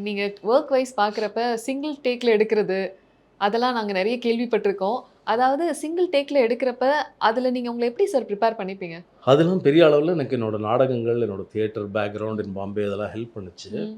நீங்க work wise பார்க்குறப்ப single டேக்ல எடுக்கிறது, அதெல்லாம் நாங்க நெறைய கேள்விப்பட்டுருக்கோம். அதாவது சிங்கிள் டேக்ல எடுக்கிறப்ப, அதுல நீங்க உங்கள எப்படி சார் பிரிப்பேர் பண்ணிப்பீங்க? அதெல்லாம் பெரிய அளவுல எனக்கு என்னோட நாடகங்கள், என்னோட தியேட்டர் பேக்ரவுண்ட் இன் பாம்பே அதெல்லாம் ஹெல்ப் பண்ணுச்சு. ம்.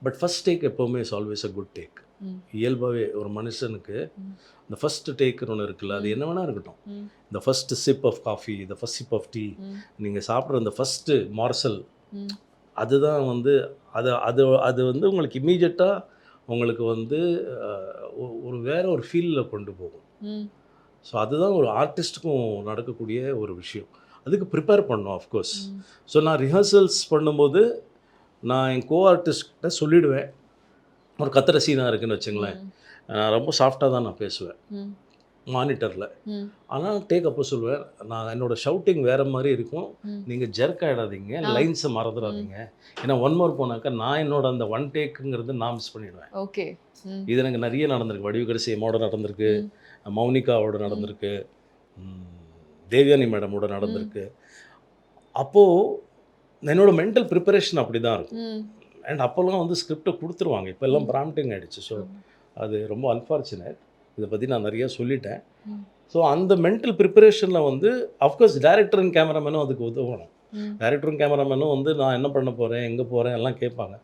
பட் ஃபர்ஸ்ட் டேக் எப்பவுமே is always a good take. ம். இயல்பாவே ஒரு மனுஷனுக்கு ம். இந்த ஃபர்ஸ்ட் டேக்குன்னு ஒண்ணு இருக்குல்ல, அது ம். என்ன வேணா இருக்கட்டும். ம். இந்த first sip of coffee, the first sip of tea, ம். நீங்க சாப்பிடுற அந்த ஃபர்ஸ்ட் மார்சல், ம். அதுதான் வந்து அது அது அது வந்து உங்களுக்கு இம்மீடியட்டா உங்களுக்கு வந்து அ ஒரு வேற ஒரு ஃபீல்ல கொண்டு போகும். ம். ஸோ அதுதான் ஒரு ஆர்டிஸ்ட்டுக்கும் நடக்கக்கூடிய ஒரு விஷயம். அதுக்கு ப்ரிப்பேர் பண்ணணும் ஆஃப்கோர்ஸ். ம். ஸோ நான் ரிஹர்சல்ஸ் பண்ணும்போது, நான் என் கோ ஆர்டிஸ்ட் கிட்ட சொல்லிடுவேன். ஒரு கத்துற சீனா இருக்குன்னு வச்சுங்களேன். ம். ரொம்ப சாஃப்ட்டா தான் நான் பேசுவேன். ம். மானிட்டர்ல. ம். ஆனா டேக் அப்போ சொல்லுவேன், நான் என்னோட ஷவுட்டிங் வேற மாரி இருக்கும். ம். நீங்க ஜெர்க் ஆயிடாதீங்க. ஆ. லைன்ஸ ம். மறந்துறாதீங்க. ஏன்னா ஒன் மோர் போனாக்கா, நான் என்னோட அந்த ஒன் டேக்குங்கிறது நான் மிஸ் பண்ணிடுவேன். ஓகே. ம். இது எனக்கு நெறைய நடந்திருக்கு. வடிவுக்கரசி அம்மாவோட நடந்திருக்கு. ம். மௌனிகாவோட ம். நடந்திருக்கு. ம். தேவயானி மேடமோட ம். நடந்திருக்கு. அப்போ என்னோட மென்டல் ப்ரிப்பரேஷன் அப்படிதான் இருக்கும். ம். அண்ட் அப்போலாம் வந்து ஸ்கிரிப்ட்ட குடுத்துருவாங்க. இப்போல்லாம் ம். ப்ராம்ப்டிங் ஆயிடுச்சு. ஸோ ஆமா. அது ரொம்ப அன்ஃபார்ச்சுனேட். இத பத்தி நான் நெறைய சொல்லிட்டேன். ம். ஸோ அந்த மென்டல் ப்ரிப்பரேஷன்ல வந்து அஃப்கோர்ஸ் டைரக்டர் அண்ட் கேமராமேனும் அதுக்கு உதவணும். ம். டைரக்டரும் கேமராமேனும் வந்து நான் என்ன பண்ண போறேன், எங்க போறேன் எல்லாம் கேட்பாங்க.